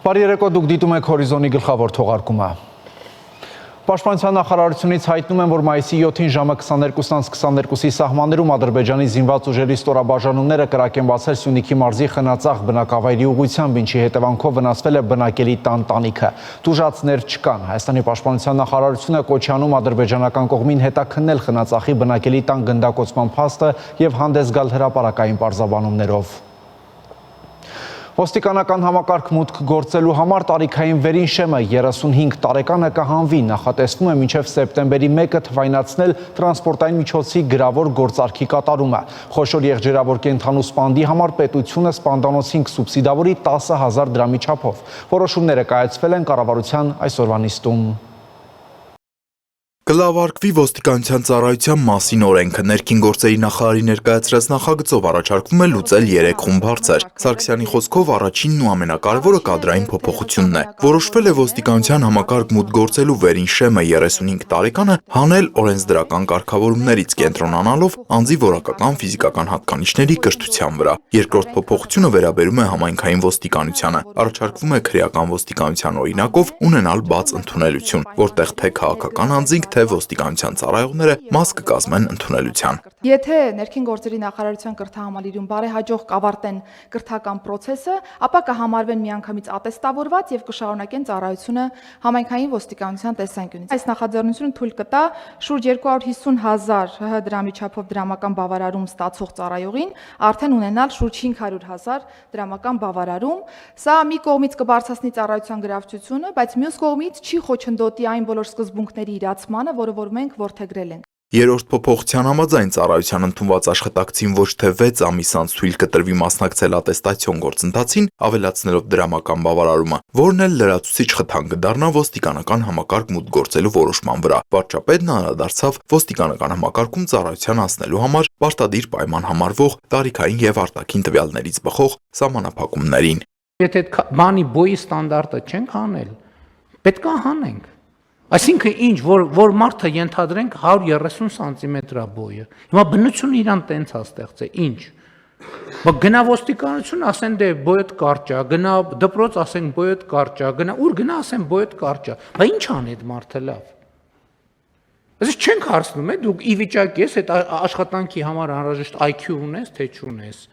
Բարի երեկո, դուք դիտում եք Հորիզոնի գլխավոր թողարկումը։ Պաշտպանության նախարարությունից հայտնում են, որ մայիսի 7-ին ժամը 22:22-ի սահմաններում Ադրբեջանի զինված ուժերի ստորաբաժանումները կրակ են բացել Սյունիքի մարզի Խնածաղ բնակավայրի ուղղությամբ, ինչի հետևանքով վնասվել է բնակելի տան տանիքը։ Տուժածներ չկան։ Հայաստանի պաշտպանության նախարարությունը կոչ է անում ադրբեջանական կողմին հետաքննել Խնածաղի բնակելի տան գնդակոծման փաստը եւ հանդես գալ հրապարակային պարզաբանումներով։ Ոստիկանական համակարգ մուտք գործելու համար տարիքային վերին շեմը 35 տարեկանը կհանվի, նախատեսվում է մինչև սեպտեմբերի 1-ը թվայնացնել տրանսպորտային միջոցի գրավոր գործարքի կատարումը։ Խոշոր եղջերավոր կենդանու սպանդի համար պետությունը սպանդանոցին կսուբսիդավորի 10,000 դրամի չափով։ Որոշումները կայացվել են կառավարության այսօրվա նիստում։ Կլավարկվի ոստիկանության ծառայության մասին օրենքը ներքին գործերի նախարարի ներկայացրած նախագծով առաջարկվում է լուծել 3 խումբ հարցեր։ Սարգսյանի խոսքով առաջինն ու ամենակարևորը կադրային փոփոխությունն է։ Որոշվել է ոստիկանության համակարգ մուտք գործելու վերին շեմը 35 տարեկանը հանել օրենսդրական կարգավորումներից կենտրոնանալով անձի որակական ֆիզիկական հատկանիշների կրթության վրա։ Երկրորդ փոփոխությունը վերաբերում է համայնքային ոստիկանությանը։ Առաջարկվում է քրեական ոստիկանության օրինակով ունենալ բաց ընդունելություն, որտեղ թե քաղաքական անձինք թե ոստիկանության ծառայողները մաս կկազմեն ընդունելության։ Եթե ներքին գործերի նախարարության կրթահամալիրում բարեհաջող կավարտեն կրթական process-ը, ապա կհամարվեն միանգամից ատեստավորված եւ կշարունակեն ծառայությունը համայնքային ոստիկանության տեսանկյունից։ Այս նախաձեռնությունը թույլ կտա շուրջ 250,000 ՀՀ դրամի չափով դրամական բավարարում ստացող ծառայողին արդեն ունենալ շուրջ 500,000 դրամական բավարարում։ Սա մի կողմից կբարձրացնի ծառայության գրավչությունը, բայց մյուս կողմից չի խոչընդոտի այն բոլոր սկզբունքների իրացմանը, որը որ մենք որդեգրել ենք։ Երրորդ փոփոխության համաձայն ծառայության ընդունված աշխատակցին ոչ թե 6 ամիս անց թույլ կտրվի մասնակցել ատեստացիոն գործընթացին, ավելացնելով դրամական բավարարումը, որն էլ լրացուցիչ խթան կդառնա ոստիկանական համակարգ մուտք գործելու որոշման վրա։ Վարչապետն անդրադարձավ ոստիկանական համակարգում ծառայության անցնելու համար պարտադիր պայման համարվող տարիքային եւ արտաքին տվյալներից բխող սահմանափակումներին։ Եթե բանի բոյի ստանդարտը չենք հանել, պետք է հանենք։ Այսինքն ինչ, որ մարդը ենթադրենք 130 սանտիմետրա բոյը։ Հիմա բնությունը իրան տենց է ստեղծել, ինչ։ Բայց գնա ոստիկանություն, ասեն դե բոյդ կարճ է, գնա դպրոց, ասեն բոյդ կարճ է, գնա ուր գնա, ասեն բոյդ կարճ է։ Բայց ինչ անի այդ մարդը լավ։ Այսինքն չենք հարցնում, դու ի վիճակի ես այդ աշխատանքի համար անհրաժեշտ IQ ունես, թե չունես։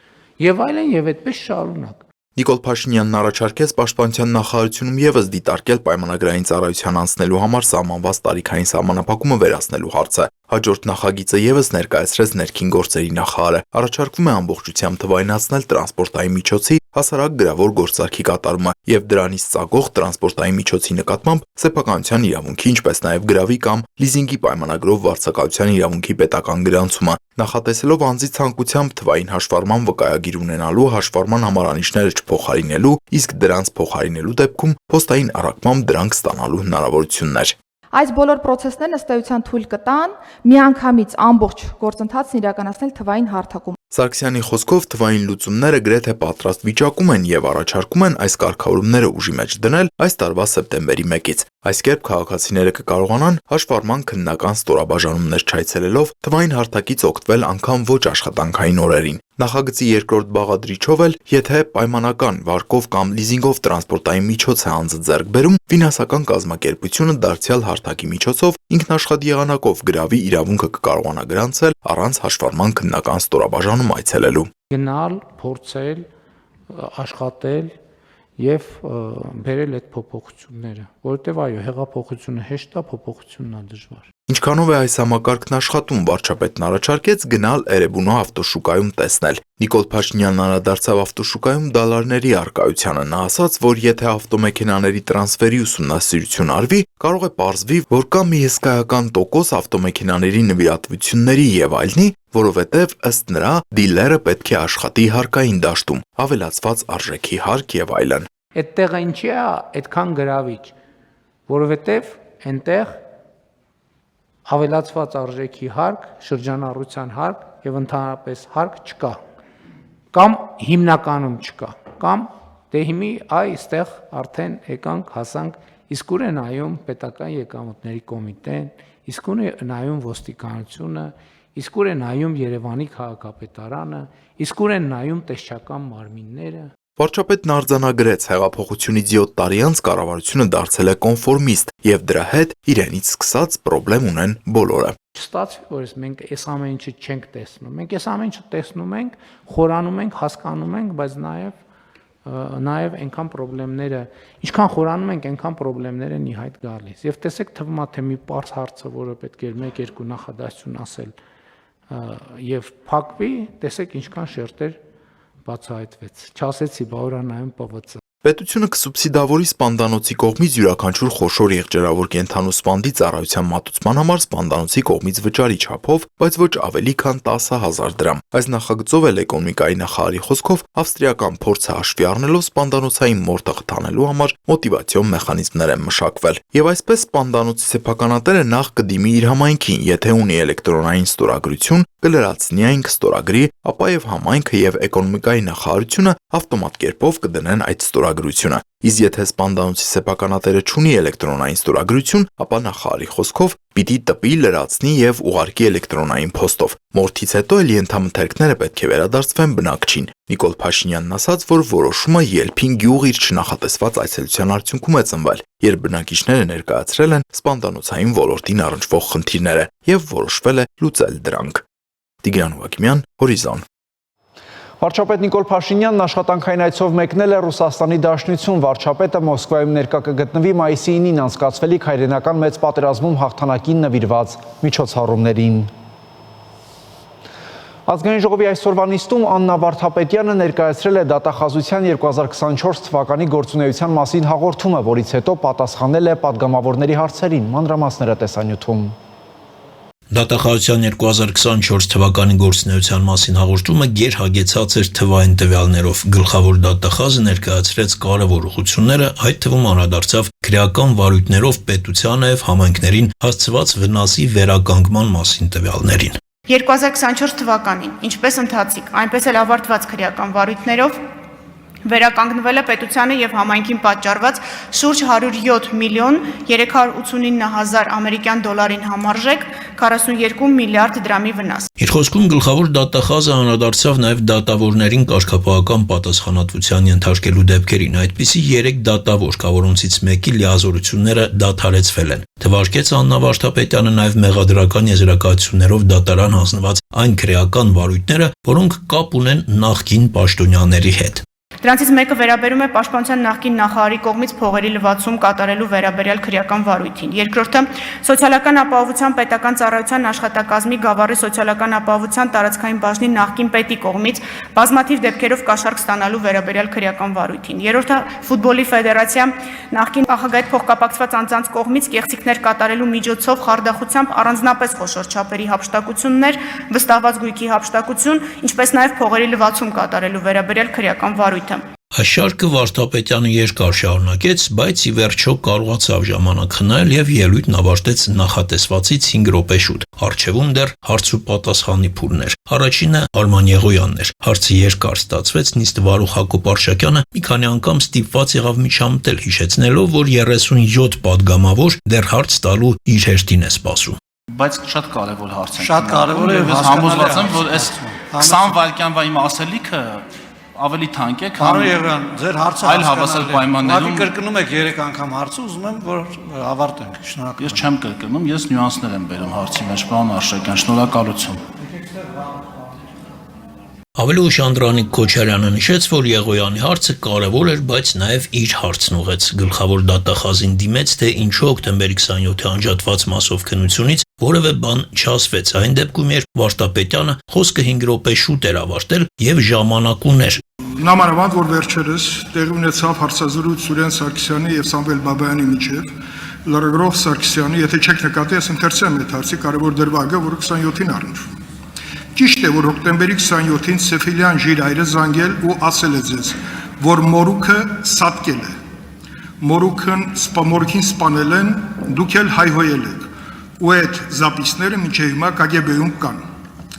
Եվ այլն եւ այդպես շարունակ։ Նիկոլ Փաշինյանն առաջարկեց պաշտպանության նախարարությունում եւս դիտարկել պայմանագրային ծառայության անցնելու համար սահմանված տարիքային սահմանափակումը վերացնելու հարցը։ Հաջորդ նախագիծը եւս ներկայացրեց ներքին գործերի նախարարը։ Առաջարկվում է ամբողջությամբ թվայնացնել տրանսպորտային միջոցի հասարակ գրավոր գործարքի կատարումը եւ դրանից ծագող տրանսպորտային միջոցի նկատմամբ սեփականության իրավունքի, ինչպես նաեւ գրավի կամ լիզինգի պայմանագրով վարձակալության իրավունքի պետական գրանցումը, նախատեսելով անձի ցանկությամբ թվային հաշվառման վկայագիր ունենալու, հաշվառման համարանիշները չփոխարինելու, իսկ դրանց փոխարինելու դեպքում փոստային առաքմամբ դրանք ստանալու հնարավորություններ։ Այս բոլոր process-ներն ըստ էության թույլ կտան միանգամից ամբողջ գործընթացն իրականացնել թվային հարթակում։ Սարգսյանի խոսքով թվային լուծումները գրեթե պատրաստ վիճակում են եւ առաջարկում են այս կարգավորումները ուժի մեջ դնել այս տարվա սեպտեմբերի 1-ից։ Այս կերպ քաղաքացիները կկարողանան հաշվառման քննական ստորաբաժանումներ չայցելելով թվային հարթակից օգտվել անգամ ոչ աշխատանքային օրերին։ Նախագծի երկրորդ բաղադրիչով էլ, եթե պայմանական վարկով կամ լիզինգով տրանսպորտային միջոց է անձը ձեռք բերում, ֆինանսական կազմակերպությունը դարձյալ հարթակի միջոցով ինքնաշխատ եղանակով գրավի իրավունքը կկարողանա գրանցել առանց հաշվառման քննական ստորաբաժանում այցելելու։ Գնալ, փորձել, աշխատել եւ բերել այդ փոփոխությունները, որովհետեւ այո, հեղափոխությունը հեշտ է, փոփոխությունն է դժվար։ Ինչքանով է այս համակարգն աշխատում, վարչապետն առաջարկեց գնալ Էրեբունու ավտոշուկայում տեսնել։ Նիկոլ Փաշինյանն անդրադարձավ ավտոշուկայում դալարների առկայությանը։ Նա ասաց, որ եթե ավտոմեքենաների տրանսֆերի ուսումնասիրություն արվի, կարող է պարզվի, որ կա մի հսկայական տոկոս ավտոմեքենաների նվիրատվությունների եւ այլնի, որովհետեւ ըստ նրա դիլերը պետք է աշխատի հարկային դաշտում, ավելացված արժեքի հարկ եւ այլն։ Այդտեղը ինչի է այդքան գրավիչ, որովհետեւ այնտեղ ավելացված արժեքի հարկ, շրջանառության հարկ եւ ընդհանրապես հարկ չկա, կամ հիմնականում չկա, կամ դե հիմի այստեղ արդեն եկանք հասանք, իսկ ուր է նայում պետական եկամուտների կոմիտեն, իսկ ուր է նայում ոստիկանությունը, իսկ ուր է նայում Երևանի քաղաքապետարանը, իսկ ուր են նայում տեսչական մարմինները։ Վարչապետն արձանագրեց հեղափոխությունից 7 տարի անց կառավարությունը դարձել է կոնֆորմիստ եւ դրա հետ իրենից սկսած խնդրեմ ունեն բոլորը։ Ստացվի, որ մենք այս ամեն ինչը չենք տեսնում։ Մենք այս ամեն ինչը տեսնում ենք, խորանում ենք, հասկանում ենք, բայց նաև այնքան խնդիրները, ինչքան խորանում ենք, այնքան խնդիրներ են ի հայտ գալիս։ Եվ տեսեք, թվում է թե մի պարզ հարցը, որը պետք է 1-2 նախադասություն ասել, եւ փակվի, տեսեք ինչքան շերտեր բացահայտվեց։ Չասեցի, բա օրա նայում ՊՎՑ։ Պետությունը կսուբսիդավորի սպանդանոցի կողմից յուրաքանչյուր խոշոր եղջերավոր կենդանու սպանդի ծառայության մատուցման համար սպանդանոցի կողմից վճարի չափով, բայց ոչ ավելի քան 10,000 դրամ։ Այս նախագծով էլ էկոնոմիկայի նախարարի խոսքով ավստրիական փորձը հաշվի առնելով սպանդանոցային մորթը խթանելու համար մոտիվացիոն մեխանիզմներ են մշակվել։ Եվ այսպես սպանդանոցի սեփականատերը նախ կդիմի իր համայնքին, եթե ունի էլեկտրոնային ստորագրություն, կլրացնի այն կստորագրի, ապա եւ համայնքը եւ էկոնոմիկայի նախարարությունը ավտոմատ կերպով կդնեն այդ ստորագրությունը։ Իսկ եթե սպանդանոցի սեփականատերը չունի էլեկտրոնային ստորագրություն, ապա նախարարի խոսքով պիտի տպի, լրացնի եւ ուղարկի էլեկտրոնային փոստով։ Մորթից հետո էլ ենթամթերքները պետք է վերադարձվեն բնակչին։ Նիկոլ Փաշինյանն ասաց, որ որոշումը ելփին գյուղ իր չնախատեսված այցելության արդյունքում է ծնվել, երբ բնակիչները ներկայացրել են սպանդանոցային ոլորտին առնչվող խնդիրները եւ որոշվել է լուծել դրանք։ Տիգրան Ուակիմյան, Հորիզոն։ Վարչապետ Նիկոլ Փաշինյանն աշխատանքային այցով մեկնել է Ռուսաստանի Դաշնություն։ Վարչապետը Մոսկվայում ներկա կգտնվի մայիսի 9-ին անցկացվելիք հայրենական մեծ պատերազմում հաղթանակին նվիրված միջոցառումներին։ Ազգային ժողովի այսօրվա նիստում Աննա Վարդապետյանը ներկայացրել է դատախազության 2024 թվականի գործունեության մասին հաղորդումը, որից հետո պատասխանել է падգամավորների հարցերին։ Մանրամասները տեսանյութում։ Դատախազության 2024 թվականի գործունեության մասին հաղորդումը գերհագեցած էր թվային տվյալներով։ Գլխավոր դատախազը ներկայացրեց կարևոր ուղղությունները, այդ թվում անդրադարձավ քրեական վարույթներով պետությանը եւ համայնքներին հասցված վնասի վերականգնման մասին տվյալներին։ 2024 թվականին, ինչպես ընթացիկ, այնպես էլ ավարտված քրեական վարույթներով վերականգնվել է պետությանը եւ համայնքին պատճառված շուրջ 107 միլիոն 389 հազար ամերիկյան դոլարին համարժեք 42 միլիարդ դրամի վնաս։ Իր խոսքում գլխավոր դատախազը անդրադարձավ նաեւ դատավորներին կարգապահական պատասխանատվության ենթարկելու դեպքերին։ Այդպիսի 3 դատավոր, որոնցից մեկի լիազորությունները դադարեցվել են։ Թվարկեց Աննա Վարդապետյանը նաեւ մեղադրական եզրակացություններով դատարան հանձնված այն քրեական վարույթները, որոնք կապ ունեն նախկին պաշտոնյաների հետ։ Դրանցից մեկը վերաբերում է պաշտպանության նախկին նախարարի կողմից փողերի լվացում կատարելու վերաբերյալ քրեական վարույթին։ Երկրորդը սոցիալական ապահովության պետական ծառայության աշխատակազմի Գավառի սոցիալական ապահովության տարածքային բաժնի նախկին պետի կողմից բազմաթիվ դեպքերով կաշառք ստանալու վերաբերյալ քրեական վարույթին։ Երրորդը ֆուտբոլի ֆեդերացիա նախկին նախագահի փոխկապակցված անձանց կողմից կեղծիքներ կատարելու միջոցով խարդախությամբ առանձնապես խոշոր չափերի հափշտակություններ, վստահված գույքի հափշտակություն, ինչպես նաև փողերի լվացում կատարելու վերաբերյալ քրեական վարույթ։ Այս շարքը Վարդապետյանը երկար շարունակեց, բայց ի վերջո կարողացավ ժամանակ խնայել եւ ելույթն ավարտեց նախատեսվածից 5 րոպե շուտ։ Առջևում դեռ հարց ու պատասխանի փուլներ։ Առաջինը Արման Եղոյանն էր։ Հարցը երկար ստացվեց, նիստը վարող Հակոբ Արշակյանը մի քանի անգամ ստիպված եղավ միջամտել, հիշեցնելով, որ 37 падգամավոր դեռ հարց տալու իր հերթին է սպասում։ Բայց շատ կարևոր հարց է։ Շատ կարևոր է, ես համոզված եմ, որ այս 20 վայրկյանվա իմ ասելիքը ավելի թանկ է, քան Պարոն Եղոյան, ձեր հարցը այլ հավասար պայմաններում։ Ուղղակի կրկնում եք 3 անգամ հարցը, ուզում եմ, որ ավարտենք։ Շնորհակալ։ Ես չեմ կրկնում, ես նյուանսներ եմ բերում հարցի մեջ, պարոն Արշակյան, շնորհակալություն։ Ավելի ուշ Անդրանիկ Քոչարյանը նշեց, որ Եղոյանի հարցը կարևոր էր, բայց նաև իր հարցն ուղեց։ Գլխավոր դատախազին դիմեց, թե ինչու հոկտեմբերի 27-ի անջատված մասով քննությունից որևէ բան չասվեց։ Այն դեպքում, երբ Վարդապետյանը խոսքը 5 րոպե շուտ էր ավարտել եւ ժամանակ ուներ։ Նամանավանդ, որ վերջերս տեղի ունեցավ հարցազրույց Սուրեն Սարգսյանի եւ Սամվել Բաբայանի միջև, լրագրող Սարգսյանի, եթե չեք նկատի, ես ընթերցեմ այդ հարցի կարևոր դրվագը, որը 27-ին առնչվում։ Ճիշտ է, որ հոկտեմբերի 27-ին Սեֆիլյան Ժիրայրը զանգել ու ասել է ձեզ, որ մորուքը սատկել է։ Մորուքին սպանել են, դուք էլ հայհոյել եք։ Ու այդ զապիսները մինչև հիմա KGB-ում կան։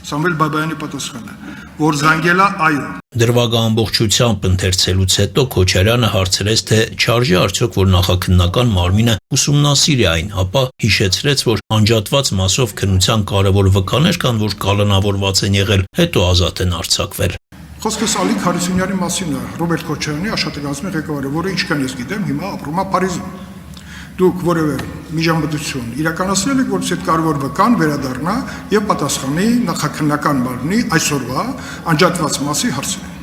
Սամվել Բաբայանի պատասխանը, որ զանգել է այո։ Դրվագը ամբողջությամբ ընթերցելուց հետո Քոչարյանը հարցրեց, թե չարժի արդյոք, որ նախաքննական մարմինը ուսումնասիրի այն, ապա հիշեցրեց, որ անջատված մասով քննության կարևոր վկաներ կան, որ կալանավորված են եղել, հետո ազատ են արձակվել։ Խոսքս Ալիկ Հարությունյանի մասին է, Ռոբերտ Քոչարյանի աշխատակազմի ղեկավարը, որը ինչքան ես գիտեմ, հիմա ապրում է Փարիզում։ Դուք որևէ միջամտություն իրականացրել եք, որից այդ կարևոր վկան վերադառնա եւ պատասխանի նախաքննական մարմնի այսօրվա անջատված մասի հարցին։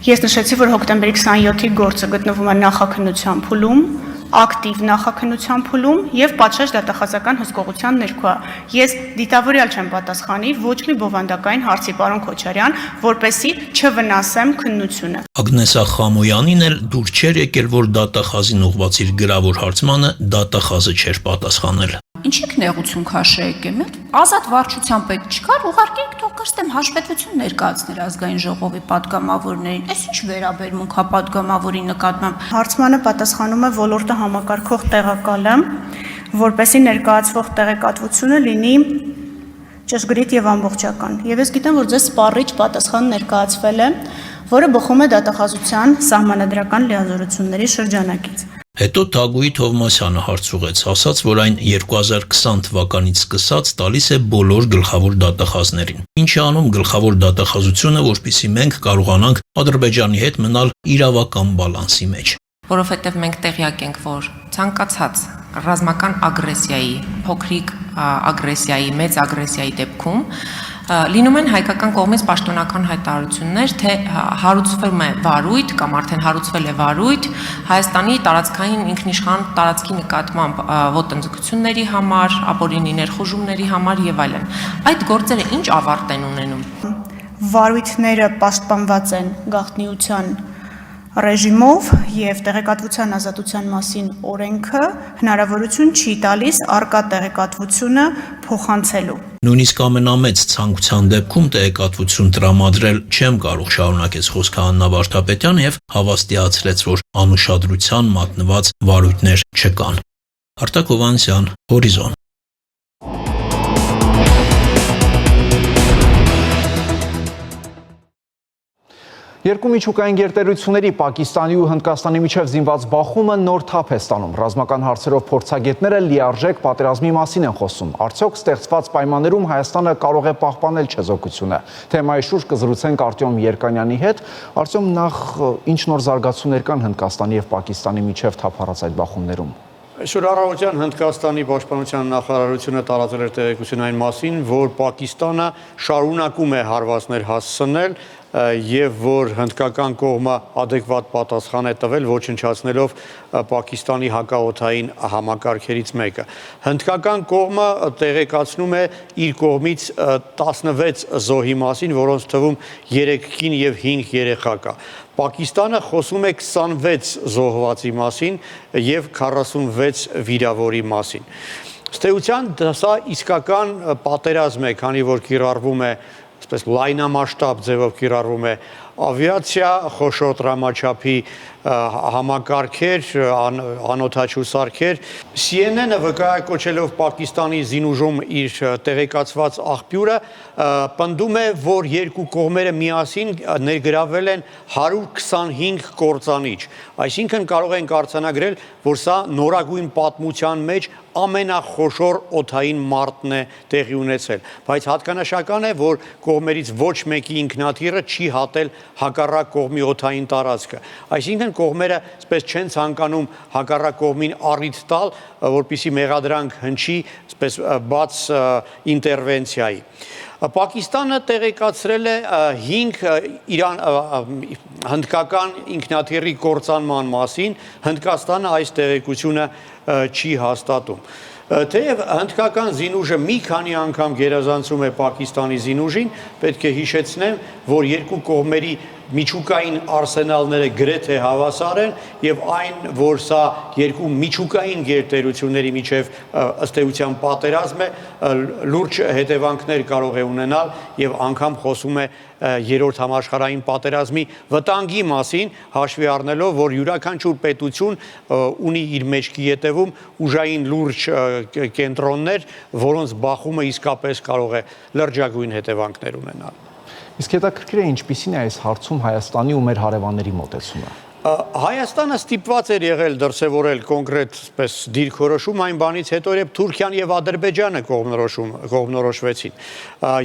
Ես նշեցի, որ հոկտեմբերի 27-ի գործը գտնվում է նախաքննության փուլում, ակտիվ նախաքննության փուլում եւ պատշաճ դատախազական հսկողության ներքո։ Ես դիտավորյալ չեմ պատասխանի ոչ մի բովանդակային հարցի, պարոն Քոչարյան, որպեսզի չվնասեմ քննությունը։ Ագնեսա Խամոյանին էլ դուր չէր եկել, որ դատախազին ուղղված իր գրավոր հարցմանը դատախազը չէր պատասխանել։ Ինչի՞ք նեղություն քաշեք եք։ Ազատ վարչության պետք չկար, ուղարկեք թող կստեմ հաշվետվություն ներկայացնել ազգային ժողովի պատգամավորներին։ Այս ինչ վերաբերմունք հա պատգամավորի նկատմամբ։ Հարցմանը պատասխանում է ոլորտը համակարգող տեղակալը, որպեսզի ներկայացվող տեղեկատվությունը լինի ճշգրիտ եւ ամբողջական։ Եվ ես գիտեմ, որ ձեզ սպառիչ պատասխան ներկայացվել է, որը բխում է դատախազության սահմանադրական լիազորությունների շրջանակից։ Հետո Թագուհի Թովմասյանը հարց ուղեց, ասաց, որ այն 2020 թվականից սկսած տալիս է բոլոր գլխավոր դատախազներին։ Ինչ է անում գլխավոր դատախազությունը, որպեսզի մենք կարողանանք Ադրբեջանի հետ մնալ իրավական բալանսի մեջ։ Որովհետև մենք տեղյակ ենք, որ ցանկացած ռազմական ագրեսիայի, փոքրիկ ագրեսիայի, մեծ ագրեսիայի դեպքում լինում են հայկական կողմից պաշտոնական հայտարարություններ, թե հարուցվում է վարույթ կամ արդեն հարուցվել է վարույթ Հայաստանի տարածքային ինքնիշխան տարածքի նկատմամբ ոտնձգությունների համար, ապօրինի ներխուժումների համար եւ այլն։ Այդ գործերը ինչ ավարտ են ունենում։ Վարույթները պաշտպանված են գաղտնիության ռեժիմով եւ տեղեկատվության ազատության մասին օրենքը հնարավորություն չի տալիս առկա տեղեկատվությունը փոխանցելու։ Նույնիսկ ամենամեծ ցանկության դեպքում տեղեկատվություն տրամադրել չեմ կարող, շարունակեց խոսքը Աննա Վարդապետյանը եւ հավաստիացրեց, որ անուշադրության մատնված վարույթներ չկան։ Արտակ Հովհաննիսյան, Հորիզոն։ Երկու միջուկային գերտերությունների Պակիստանի ու Հնդկաստանի միջև զինված բախումը նոր թափ է ստանում։ Ռազմական հարցերով փորձագետները լիարժեք պատերազմի մասին են խոսում։ Արդյոք ստեղծված պայմաններում Հայաստանը կարող է պահպանել չեզոքությունը։ Թեմայի շուրջ կզրուցենք Արտյոմ Երկանյանի հետ։ Արտյոմ, նախ ինչ նոր զարգացումներ կան Հնդկաստանի եւ Պակիստանի միջև թափառած այդ բախումներում։ Այսօր առավոտյան Հնդկաստանի պաշտպանության նախարարությունը տարածել էր տեղեկություն այն մասին, որ Պակիստանը շարունակում է հարվածներ հասցնել եւ որ հնդկական կողմը adekvat պատասխան է տվել ոչնչացնելով Պակիստանի հակաօդային համակարգերից մեկը։ Հնդկական կողմը տեղեկացնում է իր կողմից 16 զոհի մասին, որոնց թվում 3 կին եւ 5 երեխա կա։ Պակիստանը խոսում է 26 զոհվածի մասին եւ 46 վիրավորի մասին։ Ըստ սա իսկական պատերազմ է, քանի որ կիրառվում է այսպես լայնամասշտաբ ձևով կիրառվում է ավիացիա, խոշոր տրամաչափի համակարգեր, անօդաչու սարքեր։ CNN-ը վկայակոչելով Պակիստանի զինուժում իր տեղեկացված աղբյուրը պնդում է, որ երկու կողմերը միասին ներգրավել են 125 կործանիչ։ Այսինքն կարող ենք արձանագրել, որ սա նորագույն պատմության մեջ ամենախոշոր օդային մարտն է տեղի ունեցել, բայց հատկանշական է, որ կողմերից ոչ մեկի ինքնաթիռը չի հատել հակառակ կողմի օդային տարածքը։ Այսինքն կողմերը այսպես չեն ցանկանում հակառակ կողմին առիթ տալ, որպեսզի մեղադրանք հնչի այսպես բաց ինտերվենցիայի։ Պակիստանը տեղեկացրել է 5 հնդկական ինքնաթիռի կործանման մասին, Հնդկաստանը այս տեղեկությունը չի հաստատում։ Թեև հնդկական զինուժը մի քանի անգամ գերազանցում է Պակիստանի զինուժին, պետք է հիշեցնեմ, որ երկու կողմերի միջուկային արսենալները գրեթե հավասար են եւ այն, որ սա երկու միջուկային գերտերությունների միջև ըստ էության պատերազմ է, լուրջ հետևանքներ կարող է ունենալ եւ անգամ խոսում է երրորդ համաշխարհային պատերազմի վտանգի մասին, հաշվի առնելով, որ յուրաքանչյուր պետություն ունի իր մեջքի ետևում ուժային լուրջ կենտրոններ, որոնց բախումը իսկապես կարող է լրջագույն հետևանքներ ունենալ։ Իսկ հետաքրքիր է ինչպիսին է այս հարցում Հայաստանի ու մեր հարևանների մոտեցումը։ Հայաստանը ստիպված էր եղել դրսևորել կոնկրետ պես դիրքորոշում այն բանից հետո, երբ Թուրքիան եւ Ադրբեջանը կողմնորոշվեցին։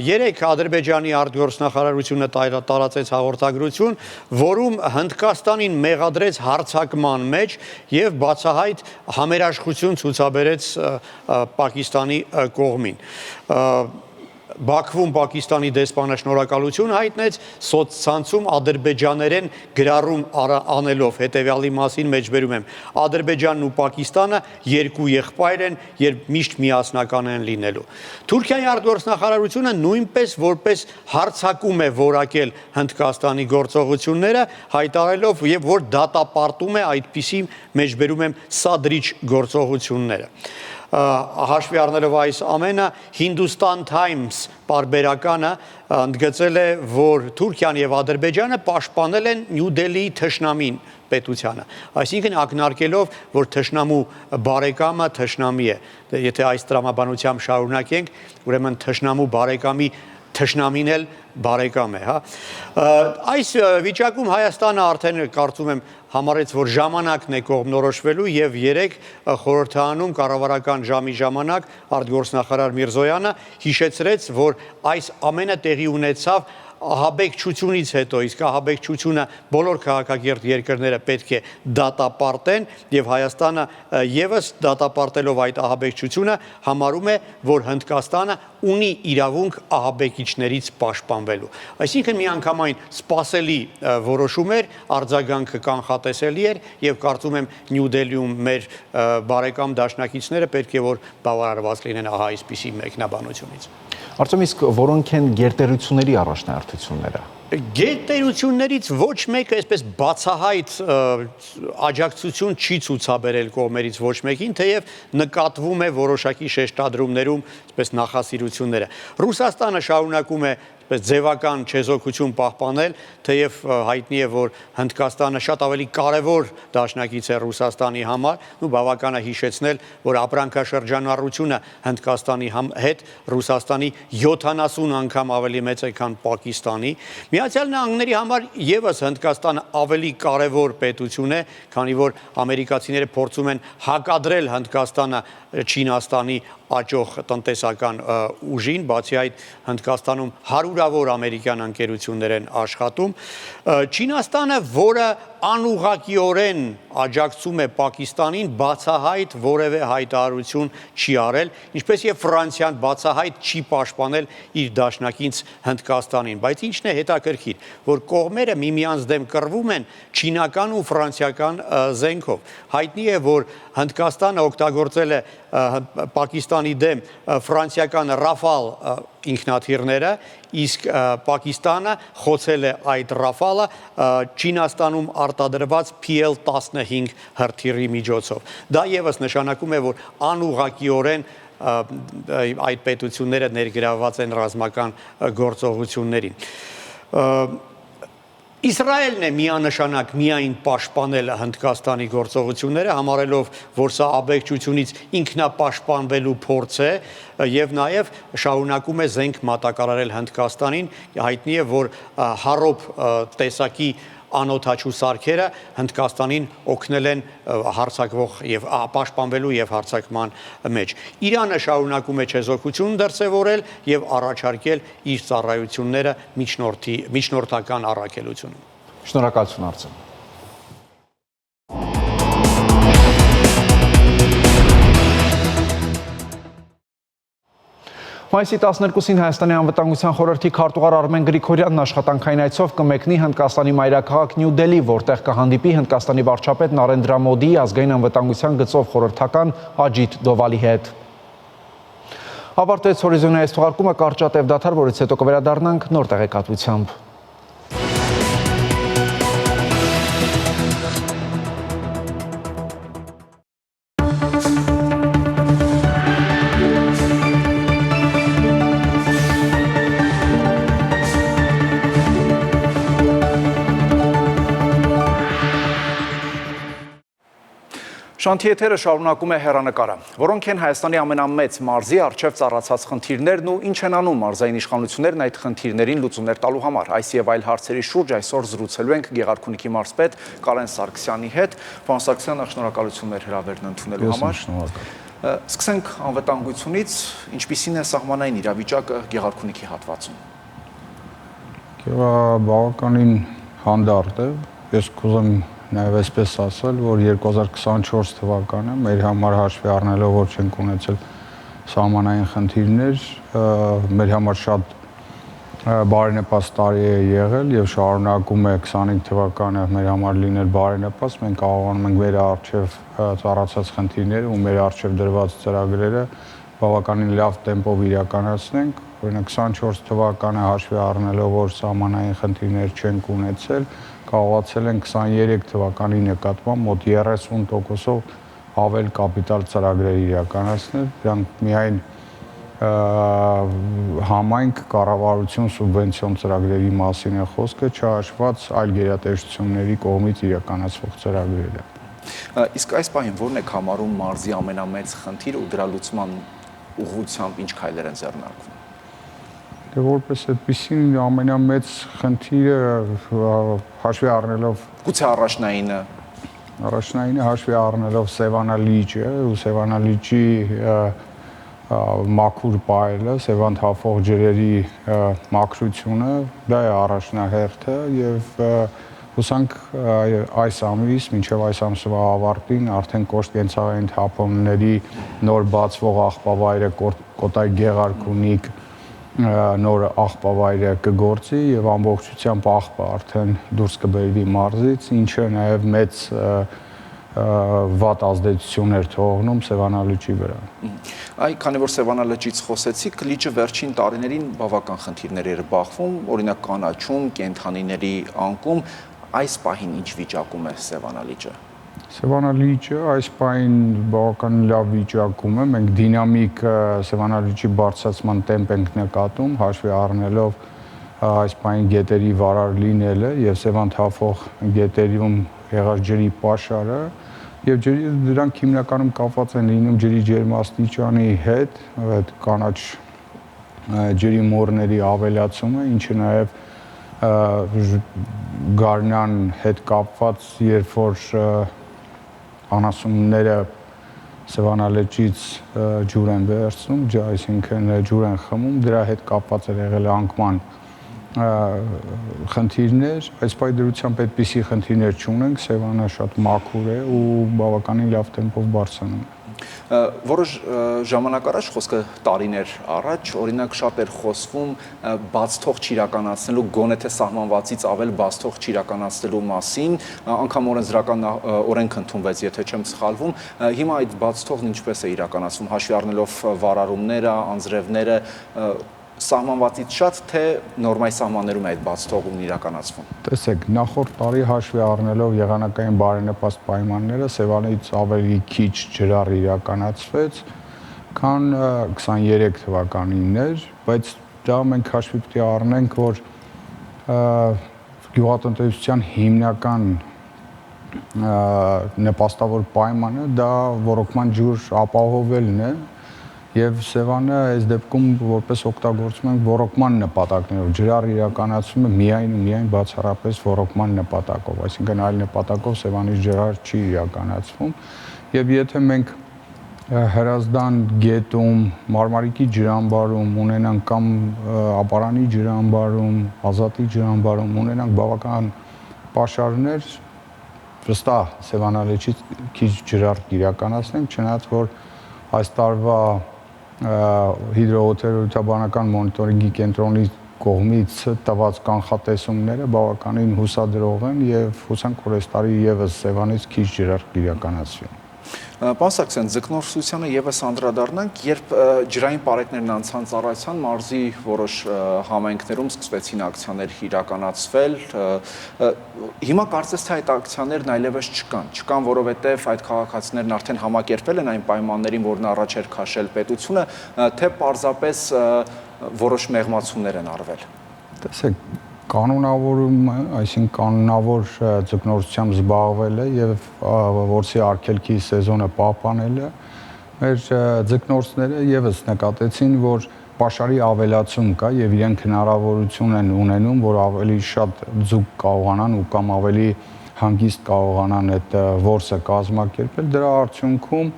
Երեք Ադրբեջանի արտգործնախարարությունը տարածեց հաղորդագրություն, որում Հնդկաստանին մեղադրեց հարձակման մեջ եւ բացահայտ համերաշխություն ցուցաբերեց Պակիստանի կողմին։ Բաքվում Պակիստանի դեսպանը շնորհակալություն հայտնեց, սոցցանցում ադրբեջաներեն գրառում անելով հետևյալի մասին մեջբերում եմ. Ադրբեջանն ու Պակիստանը երկու եղբայր են, երբ միշտ միասնական են լինելու։ Թուրքիայի արտգործնախարարությունը նույնպես որպես հարձակում է որակել Հնդկաստանի գործողությունները, հայտարարելով եւ որ դատապարտում է այդպիսի մեջբերում եմ սադրիչ գործողությունները։ Հաշվի առնելով այս ամենը, Hindustan Times պարբերականը ընդգծել է, որ Թուրքիան եւ Ադրբեջանը պաշտպանել են Նյու Դելիի թշնամին պետությանը, այսինքն ակնարկելով, որ թշնամու բարեկամը թշնամի է, եթե այս տրամաբանությամբ շարունակենք, ուրեմն թշնամու բարեկամի թշնամին էլ բարեկամ է, հա։ Այս վիճակում Հայաստանը արդեն կարծում եմ համարեց, որ ժամանակն է կողմնորոշվելու եւ երեք խորհրդարանում կառավարական ժամի ժամանակ արտգործնախարար Միրզոյանը հիշեցրեց, որ այս ամենը տեղի ունեցավ ահաբեկչությունից հետո, իսկ ահաբեկչությունը բոլոր քաղաքակիրթ երկրները պետք է դատապարտեն եւ Հայաստանը եւս դատապարտելով այդ ահաբեկչությունը համարում է, որ Հնդկաստանը ունի իրավունք ահաբեկիչներից պաշտպանվելու։ Այսինքն միանգամայն սպասելի որոշում էր, արձագանքը կանխատեսելի էր եւ կարծում եմ Նյու Դելիում մեր բարեկամ դաշնակիցները պետք է որ բավարարված լինեն ահա այսպիսի մեկնաբանությունից։ Արդյոք իսկ որոնք են գերտերությունների առաջնահերթությունները։ Գերտերություններից ոչ մեկը այսպես բացահայտ աջակցություն չի ցուցաբերել կողմերից ոչ մեկին, թեև նկատվում է որոշակի շեշտադրումներում այսպես նախասիրությունները։ Ռուսաստանը շարունակում է ձևական չեզոքություն պահպանել, թեև հայտնի է, որ Հնդկաստանը շատ ավելի կարևոր դաշնակից է Ռուսաստանի համար, ու բավական է հիշեցնել, որ ապրանքաշրջանառությունը Հնդկաստանի հետ Ռուսաստանի 70 անգամ ավելի մեծ է, քան Պակիստանի։ Միացյալ Նահանգների համար եւս Հնդկաստանը ավելի կարևոր պետություն է, քանի որ ամերիկացիները փորձում են հակադրել Հնդկաստանը Չինաստանի աճող տնտեսական ուժին, բացի այդ Հնդկաստանում հարյուրավոր ամերիկյան ընկերություններ են աշխատում։ Չինաստանը, որը անուղղակիորեն աջակցում է Պակիստանին, բացահայտ որևէ հայտարարություն չի արել, ինչպես եւ Ֆրանսիան բացահայտ չի պաշտպանել իր դաշնակից Հնդկաստանին, բայց ինչն է հետաքրքիր, որ կողմերը միմյանց դեմ կռվում են չինական ու ֆրանսիական զենքով։ Հայտնի է, որ Հնդկաստանը օգտագործել է Պակիստանի դեմ ֆրանսիական Ռաֆալ ինքնաթիռները, իսկ Պակիստանը խոցել է այդ Ռաֆալը Չինաստանում արտադրված PL-15 հրթիռի միջոցով։ Դա եւս նշանակում է, որ անուղղակիորեն այդ պետությունները ներգրավված են ռազմական գործողություններին։ Իսրայելն է միանշանակ միայն պաշտպանել Հնդկաստանի գործողությունները, համարելով, որ սա աբեկչությունից ինքնապաշտպանվելու փորձ է եւ նաեւ շարունակում է զենք մատակարարել Հնդկաստանին, հայտնի է, որ հարոբ տեսակի անօթաչու սարքերը Հնդկաստանին օգնել են հարձակվող եւ պաշտպանվելու եւ հարձակման մեջ։ Իրանը շարունակում է չեզոքություն դրսևորել եւ առաջարկել իր ծառայությունները միջնորդական առաքելությունում։ Շնորհակալություն Արծեն։ Մայիսի 12-ին Հայաստանի անվտանգության խորհրդի քարտուղար Արմեն Գրիգորյանն աշխատանքային այցով կմեկնի Հնդկաստանի մայրաքաղաք Նյու Դելհի, որտեղ կհանդիպի Հնդկաստանի վարչապետ Նարենդրա Մոդիի ազգային անվտանգության գծով խորհրդական Աջիթ Դովալի հետ։ Ավարտվեց հորիզոնի այս թողարկումը, կարճատև դադար, որից հետո կվերադառնանք նոր տեղեկատվությամբ։ Շանթիեթերը շարունակում է հեռանկարը, որոնք են Հայաստանի ամենամեծ մարզի առջև ծառացած խնդիրներն ու ինչ են անում մարզային իշխանություններն այդ խնդիրներին լուծումներ տալու համար։ Այս եւ այլ հարցերի շուրջ այսօր զրուցելու ենք Գեղարքունիքի մարզպետ Կարեն Սարգսյանի հետ։ Պարոն Սարգսյան, շնորհակալություններ հրավերն ընդունելու համար։ Սկսենք անվտանգությունից, ինչպիսին է սահմանային իրավիճակը Գեղարքունիքի հատվածում։ Բավականին հանդարտ է, ես կուզեմ նաև այսպես ասել, որ 2024 թվականը մեր համար հաշվի առնելով, որ չենք ունեցել սահմանային խնդիրներ, մեր համար շատ բարենպաստ տարի է եղել եւ շարունակում է 25 թվականը մեր համար լինել բարենպաստ, մենք կարողանում ենք մեր առջև ծառացած խնդիրները ու մեր առջև դրված ծրագրերը բավականին լավ տեմպով իրականացնենք, օրինակ 24 թվականը հաշվի առնելով, որ սահմանային խնդիրներ չենք ունեցել, կարողացել են 23 թվականի նկատմամբ մոտ 30%-ով ավել կապիտալ ծրագրեր իրականացնել, դրանք միայն համայնք կառավարություն սուբվենցիոն ծրագրերի մասին է խոսքը, չհաշված այլ գերատեսչությունների կողմից իրականացվող ծրագրերը։ Իսկ այս պահին ո՞րն է համարում մարզի ամենամեծ խնդիրը ու դրա լուծման ուղղությամբ ինչ քայլեր են ձեռնարկվում։ Դե որպես այդպեսին ամենամեծ խնդիրը հաշվի առնելով գուցե առաջնայինը հաշվի առնելով Սևանա լիճը ու Սևանա լիճի մաքուր պայելը, Սևան թափող ջրերի մաքրությունը, դա է առաջնահերթը եւ հուսանք այս ամիս, մինչև այս ամսվա ավարտին արդեն կոշտ-կենցաղային թափոնների նոր բացվող աղբավայրը Կոտայ Գեղարքունիք նոր աղբավայրը կգործի եւ ամբողջությամբ աղբը արդեն դուրս կբերվի մարզից, ինչը նաեւ մեծ վատ ազդեցություն էր թողնում Սևանա լճի վրա։ Այ քանի որ Սևանա լճից խոսեցիք, լիճը վերջին տարիներին բավական խնդիրներ էր բախվում, օրինակ կանաչում, կենդանիների անկում, այս պահին ինչ վիճակում է Սևանա լիճը։ Սևանա լիճը այս պահին բավական լավ վիճակում է, մենք դինամիկ Սևանա լիճի բարձրացման տեմպ ենք նկատում, հաշվի առնելով այս պահին գետերի վարար լինելը եւ Սևան թափող գետերում եղած ջրի պաշարը եւ դրանք հիմնականում կապված են լինում ջրի ջերմաստիճանի հետ, այդ կանաչ ջրի մորների ավելացումը, ինչը նաեւ գարնան հետ կապված, երբ որ անասունները Սևանա լճից ջուր են վերցնում, այսինքն ջուր են խմում, դրա հետ կապված է եղել անկման խնդիրներ, այս պայդրությամբ այդպիսի խնդիրներ չունենք, Սևանը շատ մաքուր է ու բավականին լավ տեմպով բարձրանում է։ Որոշ ժամանակ առաջ խոսքը տարիներ առաջ, օրինակ շատ էր խոսվում բացթող չիրականացնելու, գոնե թե սահմանվածից ավել բացթող չիրականացնելու մասին, անգամ օրենսդրական օրենք ընդունվեց, եթե չեմ սխալվում, հիմա այդ բացթողն ինչպես է իրականացվում, հաշվի առնելով վարարումները, անձրևները, սահմանվածից շատ, թե նորմայի սահմաններում է այդ բացթողումն իրականացվում։ Տեսեք, նախորդ տարի հաշվի առնելով եղանակային բարենպաստ պայմանները, Սևանից ավելի քիչ ջրառ իրականացվեց, քան 23 թվականին էր, բայց դա մենք հաշվի պետք է առնենք, որ գյուղատնտեսության հիմնական նպաստավոր պայմանը դա ոռոգման ջուր ապահովելն է, եւ Սևանը այս դեպքում որպես օգտագործում ենք ոռոգման նպատակներով, ջրառ իրականացումը միայն բացառապես ոռոգման նպատակով, այսինքն այլ նպատակով Սևանից ջրառ չի իրականացվում, եւ եթե մենք Հրազդան գետում, Մարմարիկի ջրամբարում ունենանք կամ Ապարանի ջրամբարում, Ազատի ջրամբարում ունենանք բավական պաշարներ, վստահ Սևանա լճից քիչ ջրառ իրականացնենք, չնայած որ այս տարվա հիդրոօթերոթաբանական մոնիտորինգի կենտրոնի կողմից տված կանխատեսումները բավականին հուսադրող են եւ հուսանք որ այս տարի եւս Սևանից քիչ ջրառ իրականացվի։ Պարոն Սարգսյան, ձկնորսությանը եւս անդրադառնանք, երբ ջրային պարեկներն անցան ծառայության, մարզի որոշ համայնքներում սկսվեցին ակցիաներ իրականացվել։ Հիմա կարծես թե այդ ակցիաներն այլևս չկան, որովհետեւ այդ քաղաքացիներն արդեն համակերպվել են այն պայմաններին, որն առաջ էր քաշել պետությունը, թե պարզապես որոշ մեղմացումներ են արվել։ Տեսեք, Կանոնավորումը, այսինքն կանոնավոր ձկնորսությամբ զբաղվելը եւ որսի արգելքի սեզոնը պահպանելը մեր ձկնորսները եւս նկատեցին, որ պաշարի ավելացում կա եւ իրենք հնարավորություն են ունենում, որ ավելի շատ ձուկ կարողանան ու կամ ավելի հանգիստ կարողանան այդ որսը կազմակերպել։ Դրա արդյունքում